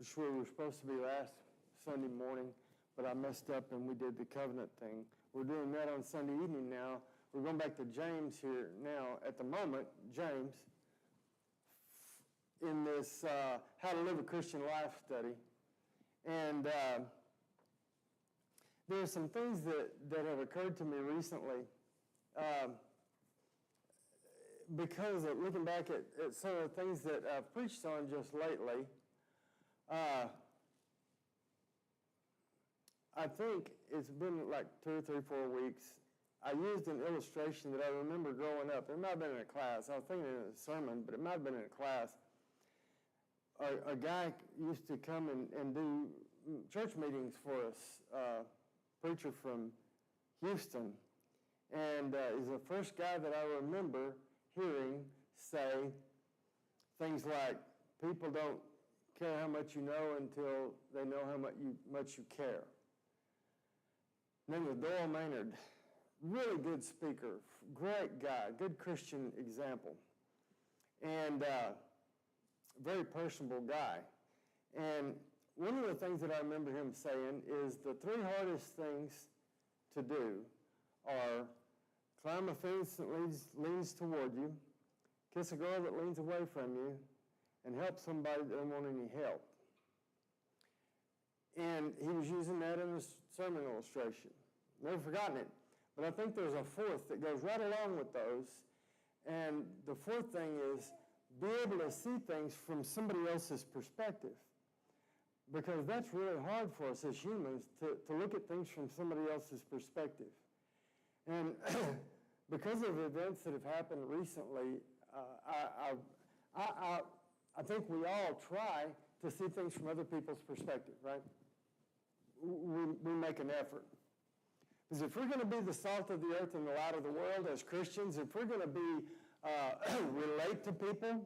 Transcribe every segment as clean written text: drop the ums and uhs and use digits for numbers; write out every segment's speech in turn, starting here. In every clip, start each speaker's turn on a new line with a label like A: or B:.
A: which we were supposed to be last Sunday morning, but I messed up and we did the covenant thing. We're doing that on Sunday evening now. We're going back to James here now. At the moment, James, in this How to Live a Christian Life study. And there are some things that have occurred to me recently because of looking back at some of the things that I've preached on just lately. I think it's been like 2 or 3, 4 weeks. I used an illustration that I remember growing up. It might have been in a class. I was thinking in a sermon, but it might have been in a class. A guy used to come and do church meetings for us, preacher from Houston. And he's the first guy that I remember hearing say things like, people don't care how much you know until they know how much you care. His name was Doyle Maynard. Really good speaker, great guy, good Christian example. And very personable guy. And one of the things that I remember him saying is the 3 hardest things to do are climb a fence that leans toward you, kiss a girl that leans away from you, and help somebody that doesn't want any help. And he was using that in a sermon illustration. Never forgotten it. But I think there's a fourth that goes right along with those. And the fourth thing is be able to see things from somebody else's perspective. Because that's really hard for us as humans to look at things from somebody else's perspective. And because of events that have happened recently, I think we all try to see things from other people's perspective, right? We make an effort. Because if we're going to be the salt of the earth and the light of the world as Christians, if we're going to be relate to people,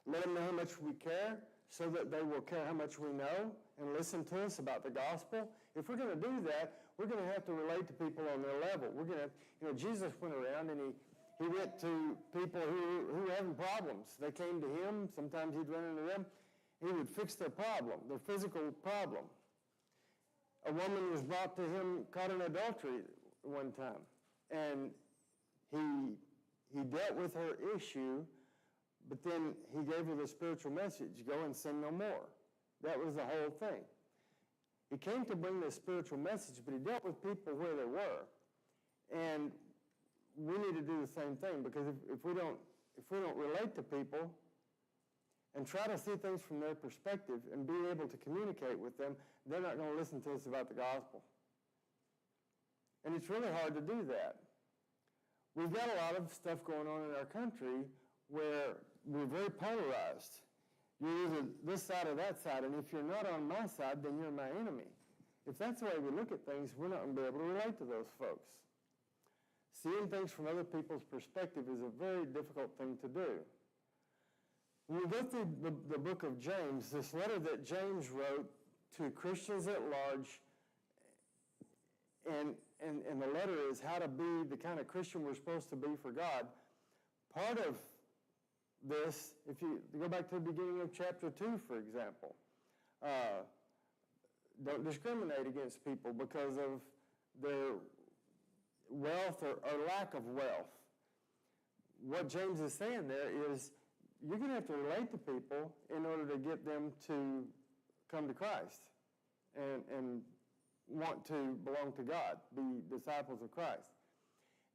A: let them know how much we care, so that they will care how much we know and listen to us about the gospel. If we're going to do that, we're going to have to relate to people on their level. We're going to, Jesus went around and he went to people who were having problems. They came to him. Sometimes he'd run into them. He would fix their problem, their physical problem. A woman was brought to him caught in adultery one time, and he dealt with her issue, but then he gave her the spiritual message, go and sin no more. That was the whole thing. He came to bring the spiritual message, but he dealt with people where they were. And we need to do the same thing, because if we don't relate to people and try to see things from their perspective and be able to communicate with them, they're not going to listen to us about the gospel. And it's really hard to do that. We've got a lot of stuff going on in our country where we're very polarized. You're either this side or that side, and if you're not on my side, then you're my enemy. If that's the way we look at things, we're not going to be able to relate to those folks. Seeing things from other people's perspective is a very difficult thing to do. When we go through the book of James, this letter that James wrote to Christians at large, and the letter is how to be the kind of Christian we're supposed to be for God. Part of this, if you go back to the beginning of chapter 2, for example, don't discriminate against people because of their wealth or lack of wealth. What James is saying there is you're going to have to relate to people in order to get them to come to Christ and want to belong to God, be disciples of Christ.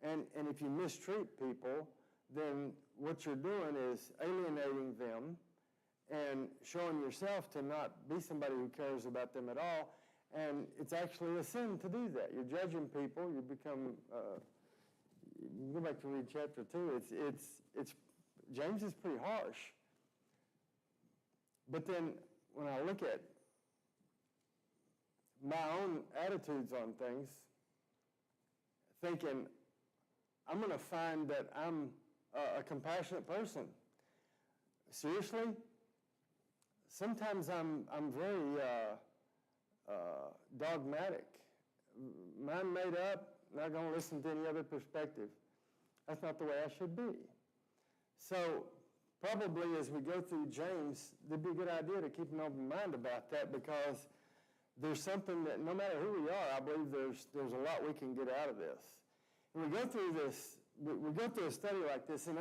A: And if you mistreat people, then what you're doing is alienating them and showing yourself to not be somebody who cares about them at all. And it's actually a sin to do that. You're judging people. You become, you go back to read chapter 2. It's James is pretty harsh. But then when I look at my own attitudes on things, thinking, I'm going to find that I'm a compassionate person. Seriously? Sometimes I'm very dogmatic. Mind made up, not going to listen to any other perspective. That's not the way I should be. So probably as we go through James, it'd be a good idea to keep an open mind about that, because there's something that no matter who we are, I believe there's a lot we can get out of this. And we go through this, we go through a study like this, and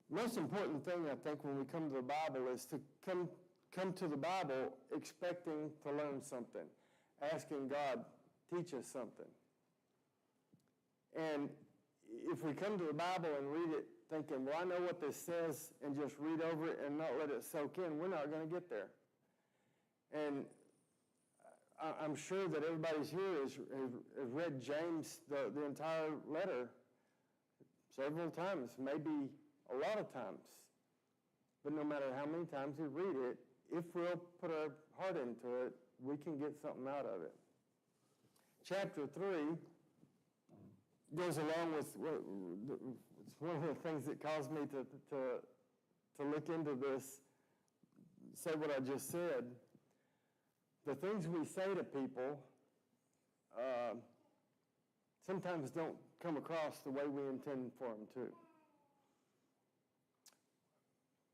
A: most important thing I think when we come to the Bible is to come to the Bible expecting to learn something, asking God, teach us something. And if we come to the Bible and read it thinking, well, I know what this says, and just read over it and not let it soak in, we're not going to get there. And I'm sure that everybody's here has read James, the entire letter, several times, maybe a lot of times. But no matter how many times we read it, if we'll put our heart into it, we can get something out of it. Chapter 3 goes along with, it's one of the things that caused me to look into this, say what I just said. The things we say to people sometimes don't come across the way we intend for them to.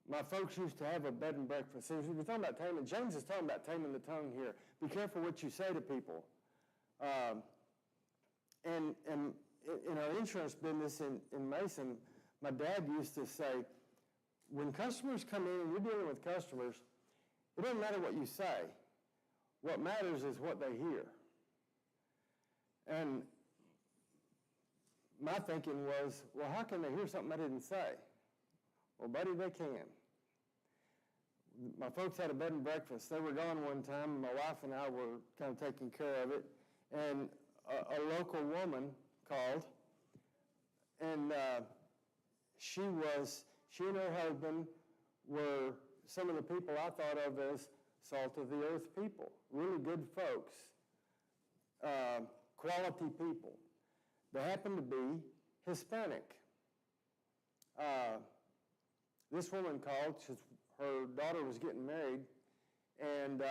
A: My folks used to have a bed and breakfast. See, we're talking about taming. James is talking about taming the tongue here. Be careful what you say to people. And in our insurance business in Mason, my dad used to say, when customers come in and you're dealing with customers, it doesn't matter what you say. What matters is what they hear. And my thinking was, well, how can they hear something I didn't say? Well, buddy, they can. My folks had a bed and breakfast. They were gone one time, and my wife and I were kind of taking care of it. And a local woman called, and she and her husband were some of the people I thought of as salt of the earth people, really good folks, quality people. They happened to be Hispanic. This woman called. Her daughter was getting married, and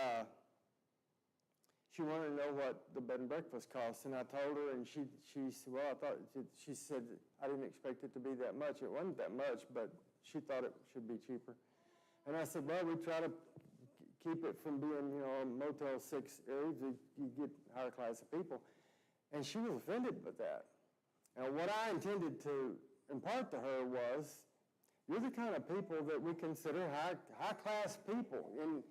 A: she wanted to know what the bed and breakfast cost. And I told her, and she said, well, she said, I didn't expect it to be that much. It wasn't that much, but she thought it should be cheaper. And I said, well, we try to keep it from being, a Motel 6 area. You get higher class of people. And she was offended with that. And what I intended to impart to her was, you're the kind of people that we consider high-class people and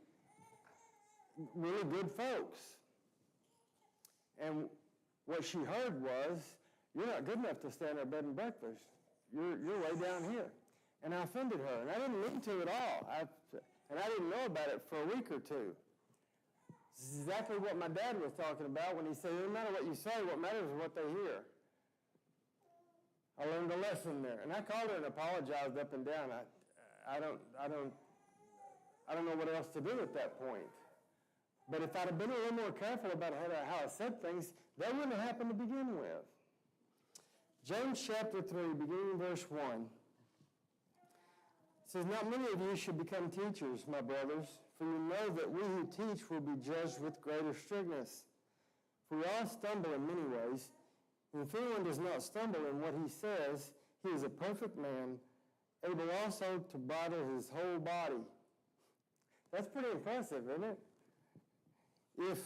A: really good folks. And what she heard was, you're not good enough to stay in our bed and breakfast. You're way down here. And I offended her, and I didn't mean to at all. And I didn't know about it for a week or two. This is exactly what my dad was talking about when he said, it doesn't matter what you say, what matters is what they hear. I learned a lesson there. And I called her and apologized up and down. I don't know what else to do at that point. But if I'd have been a little more careful about how I said things, that wouldn't have happened to begin with. James chapter 3, beginning in verse 1. It says, not many of you should become teachers, my brothers, for you know that we who teach will be judged with greater strictness. For we all stumble in many ways. And if anyone does not stumble in what he says, he is a perfect man, able also to bridle his whole body. That's pretty impressive, isn't it? If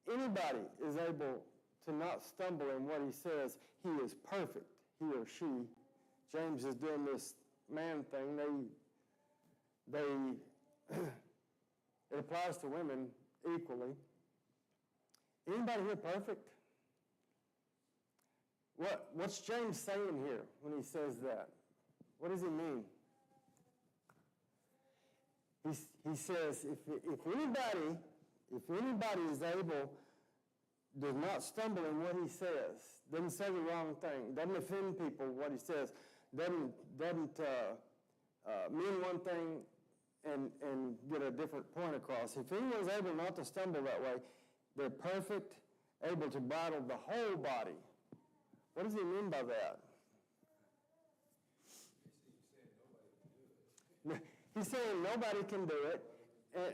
A: anybody is able to not stumble in what he says, he is perfect, he or she. James is doing this man thing. It applies to women equally. Anybody here perfect? What's James saying here when he says that? What does he mean? He says, if anybody is able, does not stumble in what he says, doesn't say the wrong thing, doesn't offend people what he says, doesn't mean one thing and get a different point across. If anyone is able not to stumble that way, they're perfect, able to bridle the whole body. What does he mean by that? He's saying nobody can do it,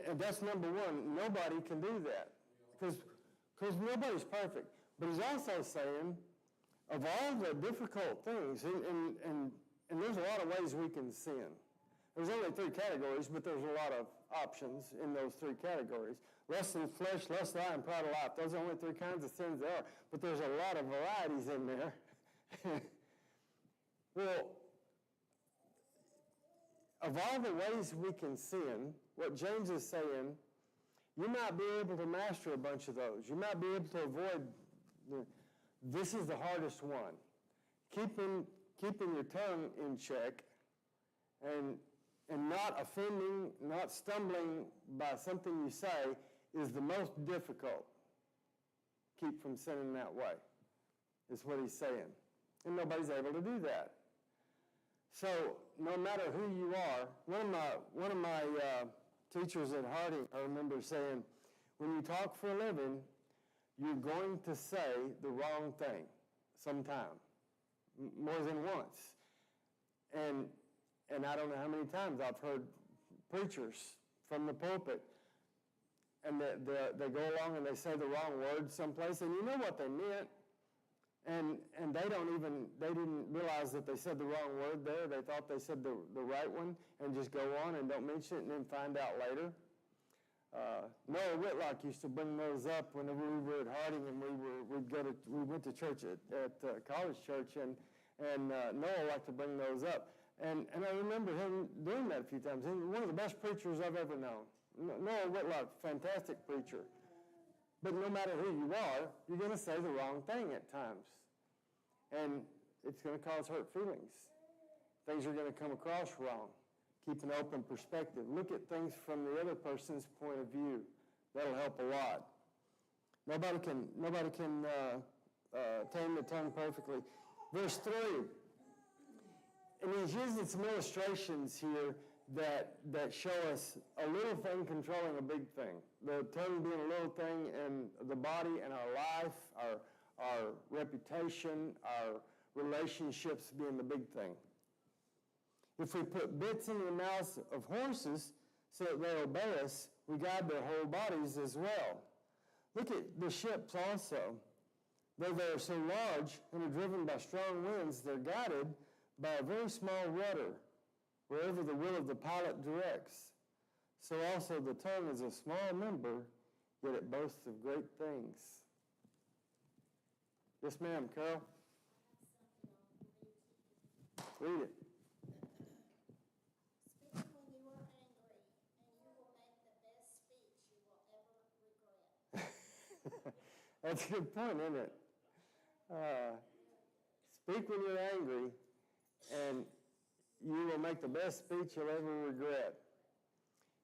A: and that's number one. Nobody can do that, because nobody's perfect. But he's also saying, of all the difficult things, and there's a lot of ways we can sin. There's only 3 categories, but there's a lot of options in those 3 categories. Lust of the flesh, lust of the eye, and pride of life. Those are only 3 kinds of sins there are, but there's a lot of varieties in there. Well, of all the ways we can sin, what James is saying, you might be able to master a bunch of those. You might be able to avoid, this is the hardest one. Keeping your tongue in check and not offending, not stumbling by something you say is the most difficult. Keep from sinning that way, is what he's saying. And nobody's able to do that. So no matter who you are, one of my teachers at Harding, I remember saying, when you talk for a living, you're going to say the wrong thing sometime, more than once. And I don't know how many times I've heard preachers from the pulpit, and they go along and they say the wrong word someplace, and you know what they meant, and they didn't realize that they said the wrong word there. They thought they said the right one, and just go on and don't mention it, and then find out later. Noah Whitlock used to bring those up whenever we were at Harding, and we went to church at college church, and Noah liked to bring those up. And I remember him doing that a few times. He was one of the best preachers I've ever known. Noah Whitlock, fantastic preacher. But no matter who you are, you're going to say the wrong thing at times. And it's going to cause hurt feelings. Things are going to come across wrong. Keep an open perspective. Look at things from the other person's point of view. That'll help a lot. Nobody can tame the tongue perfectly. Verse 3. And he's using some illustrations here that show us a little thing controlling a big thing. The tongue being a little thing, and the body and our life, our reputation, our relationships being the big thing. If we put bits in the mouths of horses so that they obey us, we guide their whole bodies as well. Look at the ships also. Though they are so large and are driven by strong winds, they're guided by a very small rudder, wherever the will of the pilot directs. So also the tongue is a small member, yet it boasts of great things. Yes, ma'am, Carol? Read it.
B: Speak when you are angry, and you will make the best speech you will ever regret.
A: That's a good point, isn't it? Speak when you're angry, and you will make the best speech you'll ever regret.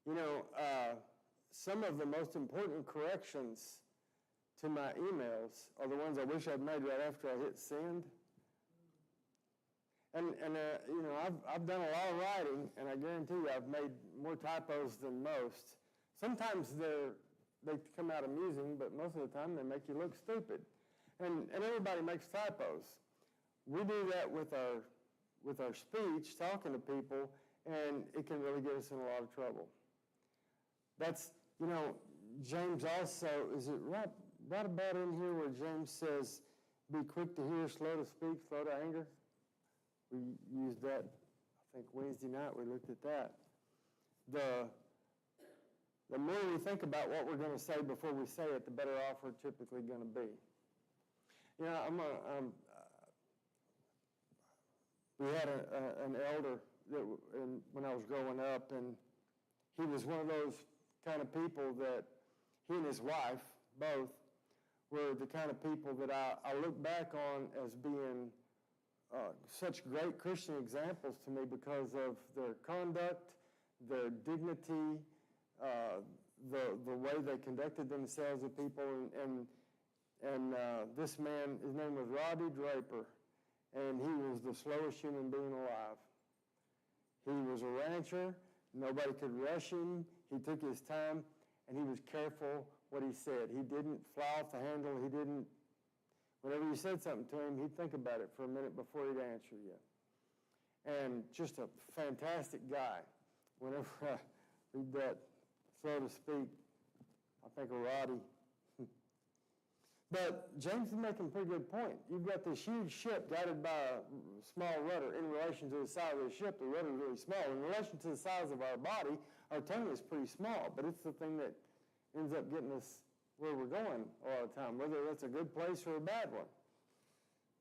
A: You know, some of the most important corrections to my emails are the ones I wish I'd made right after I hit send. And you know, I've done a lot of writing, and I guarantee you I've made more typos than most. Sometimes they come out amusing, but most of the time they make you look stupid. And everybody makes typos. We do that with our speech, talking to people, and it can really get us in a lot of trouble. That's, you know, James also, is it right about in here where James says, be quick to hear, slow to speak, slow to anger? We used that, I think, Wednesday night. We looked at that. The more we think about what we're going to say before we say it, the better off we're typically going to be. You know, we had an elder when I was growing up, and he was one of those kind of people that he and his wife both were the kind of people that I look back on as being such great Christian examples to me because of their conduct, their dignity, the way they conducted themselves with people, and this man, his name was Roddy Draper, and he was the slowest human being alive. He was a rancher. Nobody could rush him. He took his time, and he was careful what he said. He didn't fly off the handle. He didn't, whenever you said something to him, he'd think about it for a minute before he'd answer you. And just a fantastic guy. Whenever I read that, so to speak, I think of Roddy. But James is making a pretty good point. You've got this huge ship guided by a small rudder. In relation to the size of the ship, the rudder is really small. In relation to the size of our body, our tongue is pretty small, but it's the thing that ends up getting us where we're going a lot of the time, whether that's a good place or a bad one.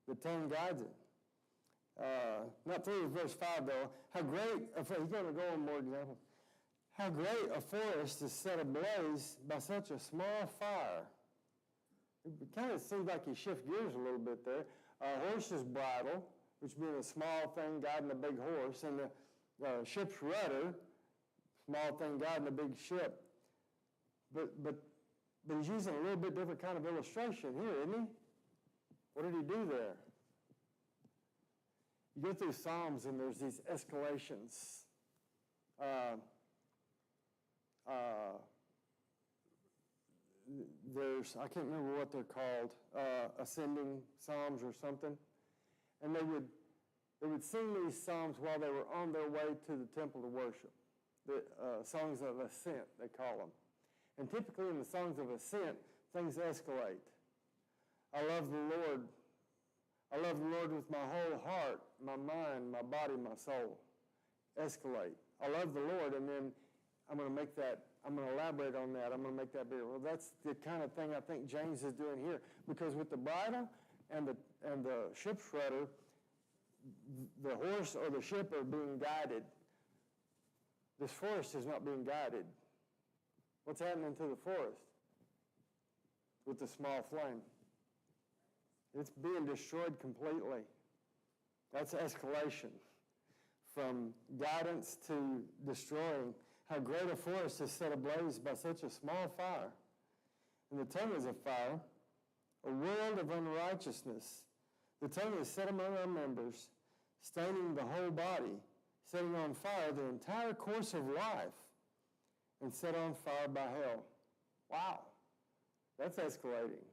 A: The tongue guides it. Not through verse 5, though. How great, he's going to go on more examples. How great a forest is set ablaze by such a small fire. It kind of seems like you shift gears a little bit there. A horse's bridle, which being a small thing guiding a big horse, and the ship's rudder, small thing guiding a big ship. But he's using a little bit different kind of illustration here, isn't he? What did he do there? You go through Psalms and there's these escalations. I can't remember what they're called, ascending psalms or something. And they would sing these psalms while they were on their way to the temple to worship. The songs of ascent, they call them. And typically in the songs of ascent, things escalate. I love the Lord. I love the Lord with my whole heart, my mind, my body, my soul. Escalate. I love the Lord, and then I'm going to elaborate on that. I'm going to make that bigger. Well, that's the kind of thing I think James is doing here. Because with the bridle and the ship's rudder, the horse or the ship are being guided. This forest is not being guided. What's happening to the forest with the small flame? It's being destroyed completely. That's escalation. From guidance to destroying. How great a forest is set ablaze by such a small fire. And the tongue is a fire, a world of unrighteousness. The tongue is set among our members, staining the whole body, setting on fire the entire course of life, and set on fire by hell. Wow, that's escalating.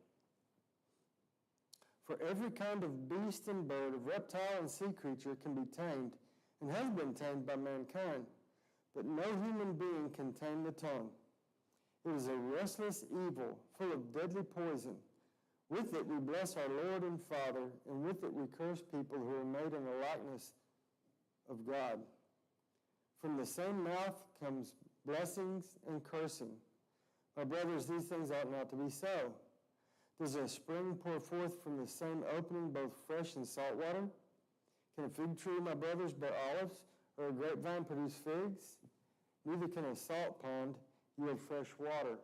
A: For every kind of beast and bird, of reptile and sea creature can be tamed, and has been tamed by mankind. But no human being can tame the tongue. It is a restless evil, full of deadly poison. With it we bless our Lord and Father, and with it we curse people who are made in the likeness of God. From the same mouth comes blessings and cursing. My brothers, these things ought not to be so. Does a spring pour forth from the same opening both fresh and salt water? Can a fig tree, my brothers, bear olives, or a grapevine produce figs? Neither can a salt pond yield fresh water.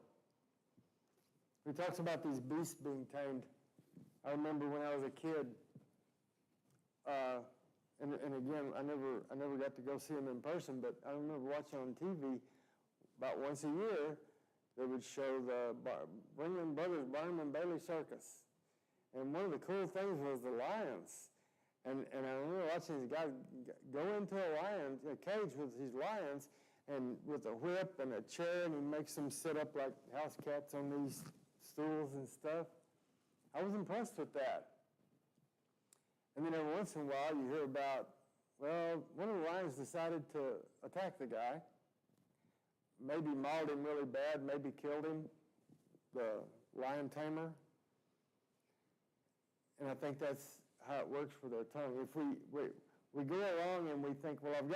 A: He talks about these beasts being tamed. I remember when I was a kid, and again, I never got to go see them in person, but I remember watching on TV about once a year. They would show the Ringling Brothers Barnum and Bailey Circus. And one of the cool things was the lions. And I remember watching these guys go into a cage with these lions, and with a whip and a chair, and he makes them sit up like house cats on these stools and stuff. I was impressed with that. And then every once in a while you hear about, well, one of the lions decided to attack the guy. Maybe mauled him really bad, maybe killed him, the lion tamer. And I think that's how it works for their tongue. If we go along and we think, well, I've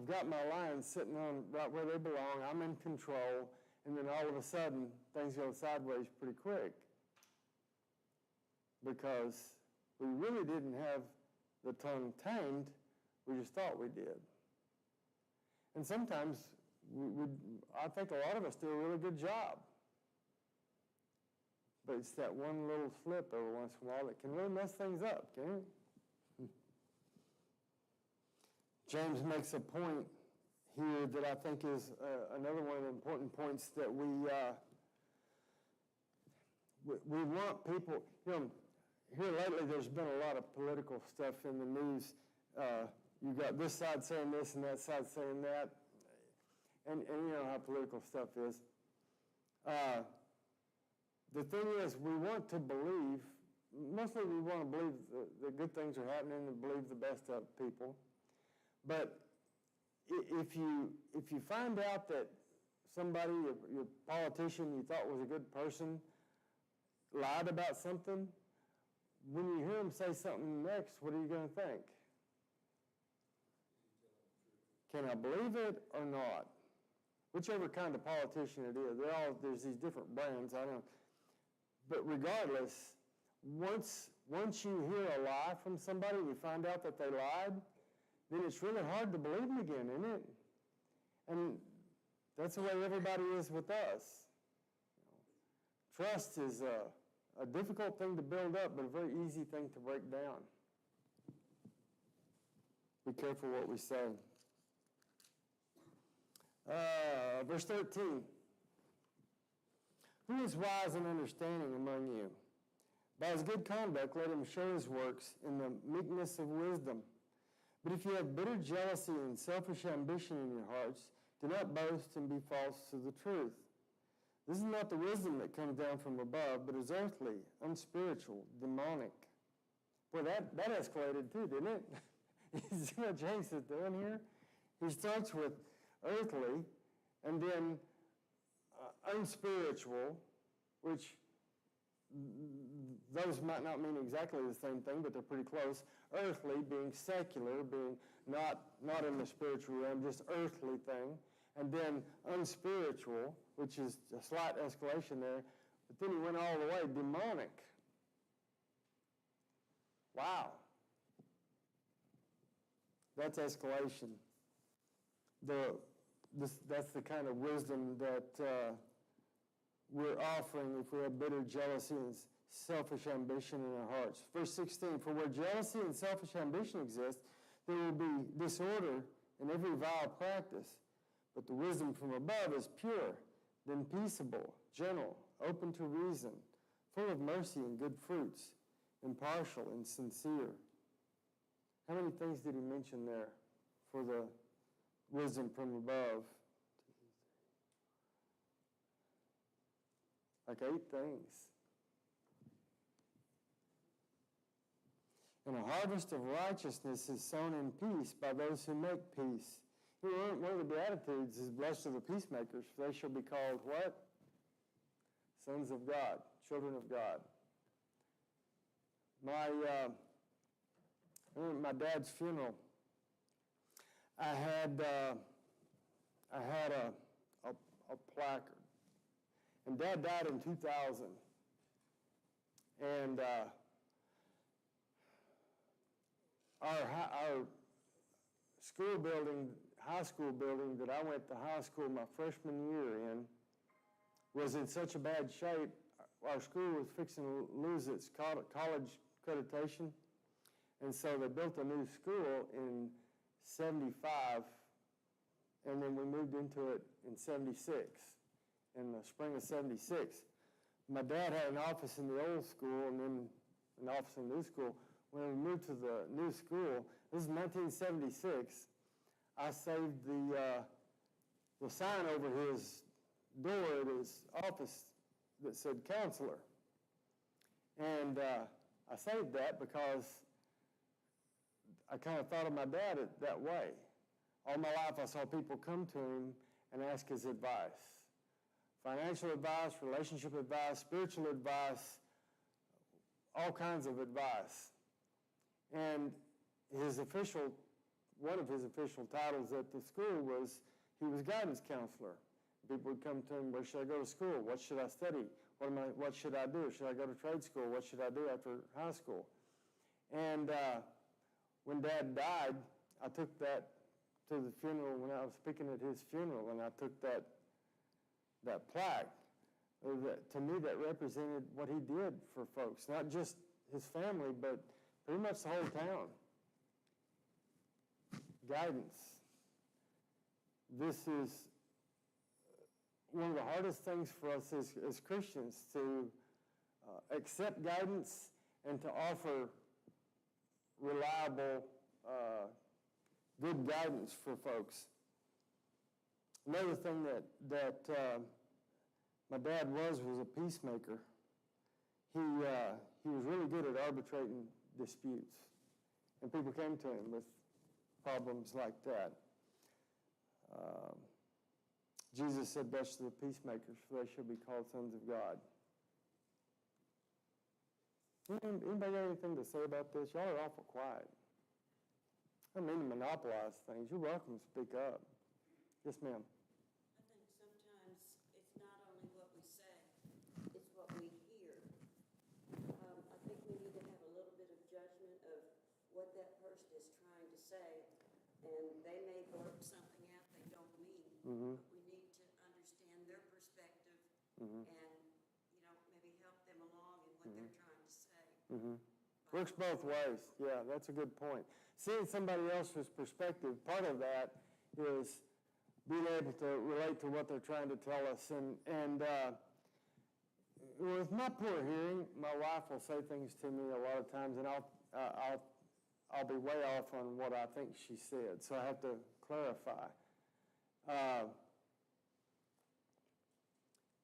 A: got my lions sitting on right where they belong, I'm in control, and then all of a sudden things go sideways pretty quick. Because we really didn't have the tongue tamed, we just thought we did. And sometimes I think a lot of us do a really good job. But it's that one little slip every once in a while that can really mess things up, can't it? James makes a point here that I think is another one of the important points that we want people, here lately there's been a lot of political stuff in the news. You've got this side saying this and that side saying that. And you know how political stuff is. The thing is, we want to believe, mostly we want to believe the good things are happening and believe the best of people. But if you find out that somebody, your politician you thought was a good person, lied about something, when you hear him say something next, what are you going to think? Can I believe it or not? Whichever kind of politician it is. There's these different brands. But regardless, once you hear a lie from somebody and you find out that they lied, then it's really hard to believe them again, isn't it? And that's the way everybody is with us. Trust is a difficult thing to build up, but a very easy thing to break down. Be careful what we say. Verse 13. Who is wise and understanding among you? By his good conduct, let him show his works in the meekness of wisdom. But if you have bitter jealousy and selfish ambition in your hearts, do not boast and be false to the truth. This is not the wisdom that comes down from above, but is earthly, unspiritual, demonic. Boy, that escalated too, didn't it? You see what James is doing here? He starts with earthly, and then unspiritual, which those might not mean exactly the same thing, but they're pretty close. Earthly being secular, being not in the spiritual realm, just earthly thing. And then unspiritual, which is a slight escalation there. But then he went all the way, demonic. Wow. That's escalation. That's the kind of wisdom that we're offering if we have bitter jealousy and selfish ambition in our hearts. Verse 16, for where jealousy and selfish ambition exist, there will be disorder in every vile practice. But the wisdom from above is pure, then peaceable, gentle, open to reason, full of mercy and good fruits, impartial and sincere. How many things did he mention there for the wisdom from above? Like 8 things. And a harvest of righteousness is sown in peace by those who make peace. You know, one of the Beatitudes is blessed are the peacemakers, for they shall be called what? Sons of God, children of God. My dad's funeral, I had a placard. And Dad died in 2000. And our school building, high school building that I went to high school my freshman year in was in such a bad shape. Our school was fixing to lose its college accreditation. And so they built a new school in 75, and then we moved into it in 76, in the spring of 76. My dad had an office in the old school and then an office in the new school. When we moved to the new school, this is 1976, I saved the sign over his door at his office that said counselor. And I saved that because I kind of thought of my dad that way. All my life I saw people come to him and ask his advice. Financial advice, relationship advice, spiritual advice, all kinds of advice. And one of his official titles at the school was, he was guidance counselor. People would come to him, where should I go to school? What should I study? What should I do? Should I go to trade school? What should I do after high school? And when Dad died, I took that to the funeral when I was speaking at his funeral, and I took that plaque. To me, that represented what he did for folks, not just his family, but pretty much the whole town. Guidance. This is one of the hardest things for us as Christians, to accept guidance and to offer reliable, good guidance for folks. Another thing that my dad was a peacemaker. He was really good at arbitrating disputes, and people came to him with problems like that. Jesus said, blessed are the peacemakers, for they shall be called sons of God. Anybody got anything to say about this? Y'all are awful quiet. I don't mean to monopolize things. You're welcome to speak up. Yes, ma'am.
C: I think sometimes it's not only what we say, it's what we hear. I think we need to have a little bit of judgment of what that person is trying to say, and they may blurt something out they don't mean.
A: Mm-hmm.
C: But we need to understand their perspective
A: Mm-hmm.
C: and, maybe help them along in what they're trying to say.
A: Mm-hmm. Works both ways. Yeah, that's a good point. Seeing somebody else's perspective, part of that is being able to relate to what they're trying to tell us. And with my poor hearing, my wife will say things to me a lot of times, and I'll be way off on what I think she said, so I have to clarify.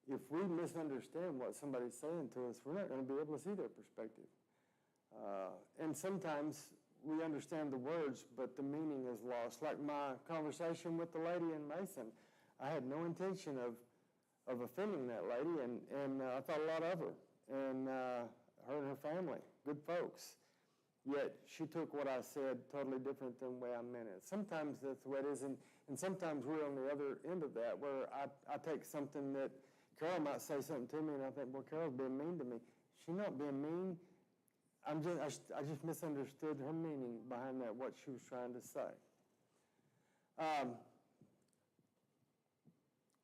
A: If we misunderstand what somebody's saying to us, we're not going to be able to see their perspective. And sometimes we understand the words, but the meaning is lost. Like my conversation with the lady in Mason, I had no intention of offending that lady, and I thought a lot of her, and her and her family, good folks. Yet she took what I said totally different than the way I meant it. Sometimes that's the way it is, and sometimes we're on the other end of that, where I take something that Carol might say something to me, and I think, well, Carol's being mean to me. She's not being mean. I just misunderstood her meaning behind that, what she was trying to say.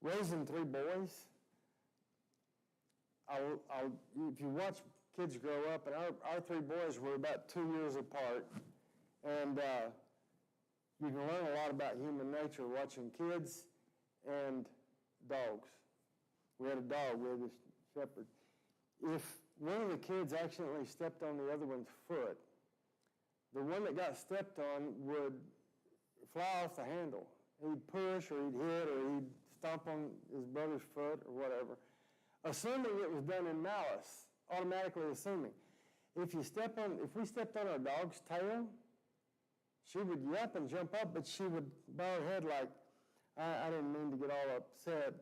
A: Raising 3 boys, if you watch kids grow up, and our 3 boys were about 2 years apart, and you can learn a lot about human nature watching kids and dogs. We had a dog, we had a shepherd. If one of the kids accidentally stepped on the other one's foot, the one that got stepped on would fly off the handle. He'd push, or he'd hit, or he'd stomp on his brother's foot, or whatever. Assuming it was done in malice, automatically assuming. If we stepped on our dog's tail, she would yelp and jump up, but she would bow her head like, I didn't mean to get all upset.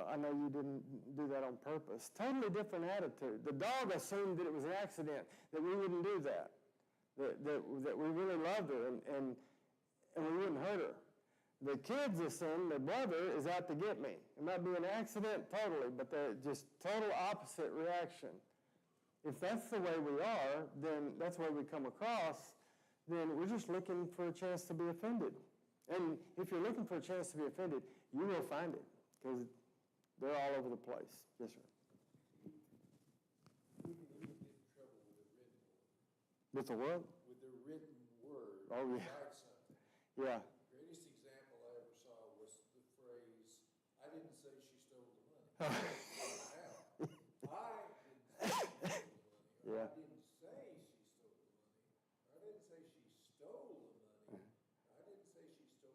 A: I know you didn't do that on purpose. Totally different attitude. The dog assumed that it was an accident, that we wouldn't do that, that we really loved her and we wouldn't hurt her. The kids assume their brother is out to get me. It might be an accident totally, but they're just total opposite reaction. If that's the way we are, then that's the way we come across, then we're just looking for a chance to be offended. And if you're looking for a chance to be offended, you will find it, because they're all over the place. Yes, sir.
D: You can even get in trouble with a written word.
A: With the what?
D: With the written word.
A: Oh, yeah.
D: Write something.
A: Yeah.
D: The greatest example I ever saw was the phrase, I didn't say she stole the money.
A: Oh.
D: I didn't say she stole the money. Or
A: Yeah.
D: I didn't say she stole the money. Or I didn't say she stole the money. I didn't say she stole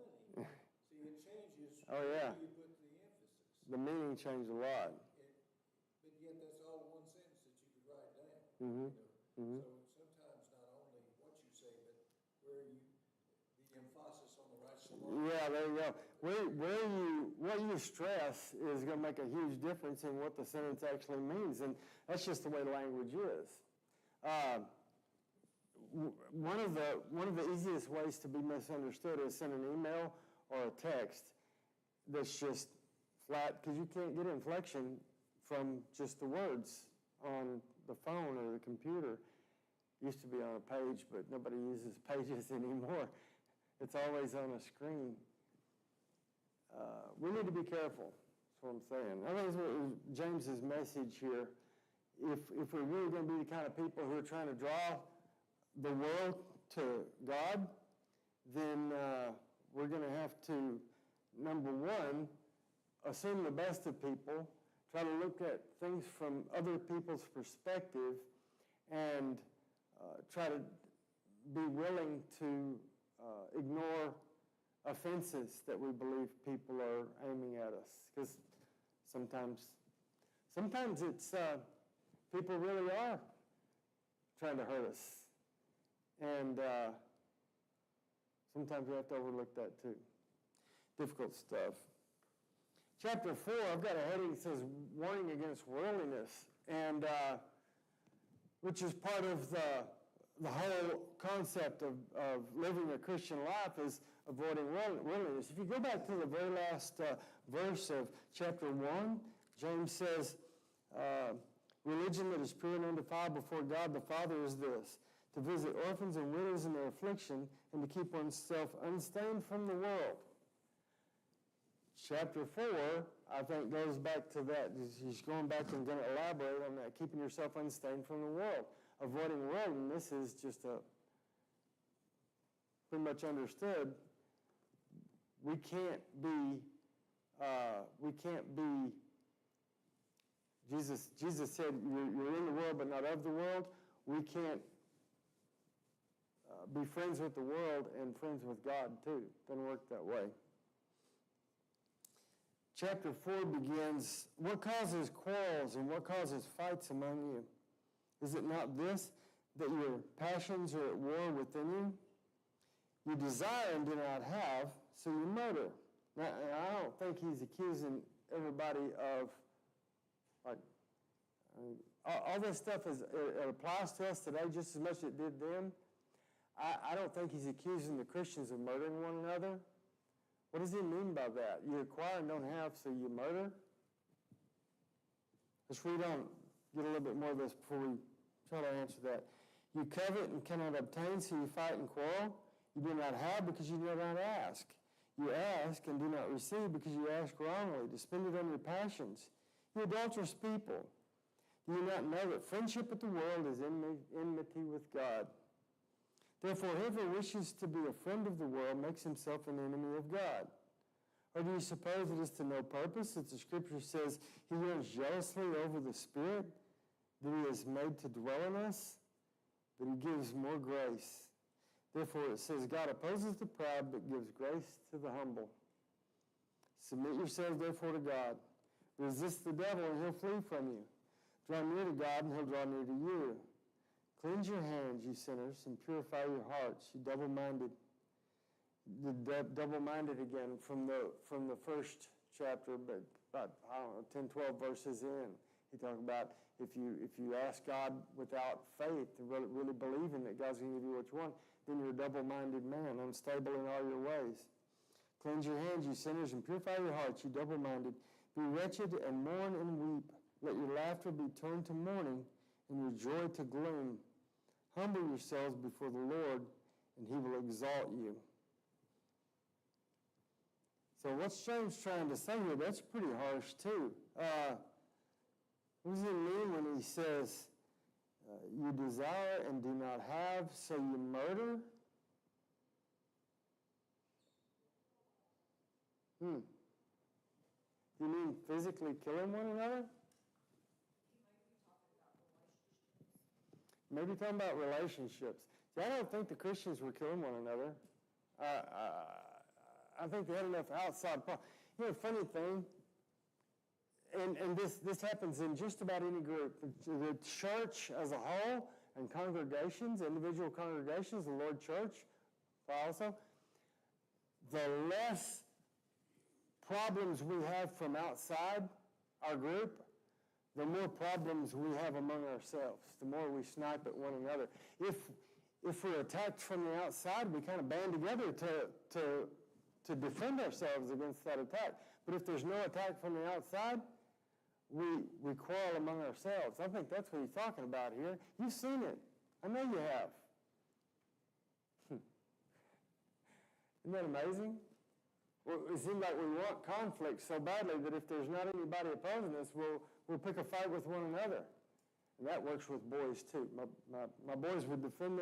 D: the money. See, it changes
A: Oh, yeah.
D: where you put the emphasis.
A: The meaning changed a lot.
D: But yet that's all one sentence that you could write down.
A: Mm-hmm. Mm-hmm.
D: So sometimes not only what you say, but the emphasis on the right syllable.
A: Yeah, there you go. What you stress is going to make a huge difference in what the sentence actually means, and that's just the way language is. One of the easiest ways to be misunderstood is send an email or a text that's just flat, because you can't get inflection from just the words on the phone or the computer. It used to be on a page, but nobody uses pages anymore. It's always on a screen. We need to be careful, that's what I'm saying. I think that's what James's message here. If we're really going to be the kind of people who are trying to draw the world to God, then we're going to have to, number one, assume the best of people, try to look at things from other people's perspective, and try to be willing to ignore offenses that we believe people are aiming at us. Because sometimes it's people really are trying to hurt us. And sometimes we have to overlook that too. Difficult stuff. Chapter 4, I've got a heading that says Warning Against Worldliness. And which is part of the whole concept of living a Christian life, is avoiding worldliness. If you go back to the very last verse of chapter 1, James says, religion that is pure and undefiled before God the Father is this, to visit orphans and widows in their affliction and to keep oneself unstained from the world. Chapter 4, I think, goes back to that. He's going back and going to elaborate on that, keeping yourself unstained from the world. Avoiding worldliness is just pretty much understood. We can't be, Jesus said, you're in the world but not of the world. We can't be friends with the world and friends with God too. Doesn't work that way. Chapter 4 begins, what causes quarrels and what causes fights among you? Is it not this, that your passions are at war within you? You desire and do not have, so you murder. Now, I don't think he's accusing everybody of, all this stuff it applies to us today just as much as it did then. I don't think he's accusing the Christians of murdering one another. What does he mean by that? You acquire and don't have, so you murder? Let's read on, get a little bit more of this before we try to answer that. You covet and cannot obtain, so you fight and quarrel. You do not have because you do not ask. You ask and do not receive because you ask wrongly, to spend it on your passions. You adulterous people, do you not know that friendship with the world is enmity with God? Therefore, whoever wishes to be a friend of the world makes himself an enemy of God. Or do you suppose it is to no purpose that the Scripture says he yearns jealously over the Spirit that he has made to dwell in us? But he gives more grace. Therefore, it says, God opposes the proud but gives grace to the humble. Submit yourselves, therefore, to God. Resist the devil and he'll flee from you. Draw near to God and he'll draw near to you. Cleanse your hands, you sinners, and purify your hearts, you double-minded. Double-minded again from the first chapter, but about, 10, 12 verses in. He talks about if you ask God without faith, and really believing that God's going to give you what you want, then you're a double-minded man, unstable in all your ways. Cleanse your hands, you sinners, and purify your hearts, you double-minded. Be wretched and mourn and weep. Let your laughter be turned to mourning and your joy to gloom. Humble yourselves before the Lord, and he will exalt you. So what's James trying to say here? That's pretty harsh too. What does it mean when he says, you desire and do not have, so you murder? Do you mean physically killing one another? Maybe talking about relationships. See, I don't think the Christians were killing one another. I think they had enough outside problems. You know, funny thing, and this happens in just about any group. The church as a whole and congregations, individual congregations, the Lord Church also, the less problems we have from outside our group, the more problems we have among ourselves, the more we snipe at one another. If we're attacked from the outside, we kind of band together to defend ourselves against that attack. But if there's no attack from the outside, we quarrel among ourselves. I think that's what he's talking about here. You've seen it. I know you have. Isn't that amazing? Well, it seems like we want conflict so badly that if there's not anybody opposing us, we'll pick a fight with one another. And that works with boys too. My boys would defend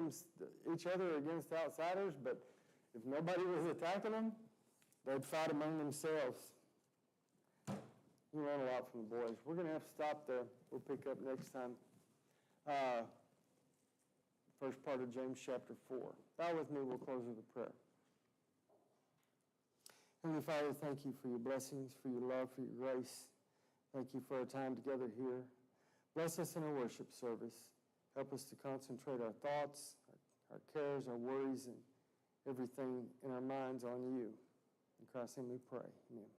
A: each other against outsiders, but if nobody was attacking them, they'd fight among themselves. We learn a lot from the boys. We're going to have to stop there. We'll pick up next time. First part of James chapter 4. Bow with me, we'll close with a prayer. Heavenly Father, thank you for your blessings, for your love, for your grace. Thank you for our time together here. Bless us in our worship service. Help us to concentrate our thoughts, our cares, our worries, and everything in our minds on you. In Christ's name we pray. Amen.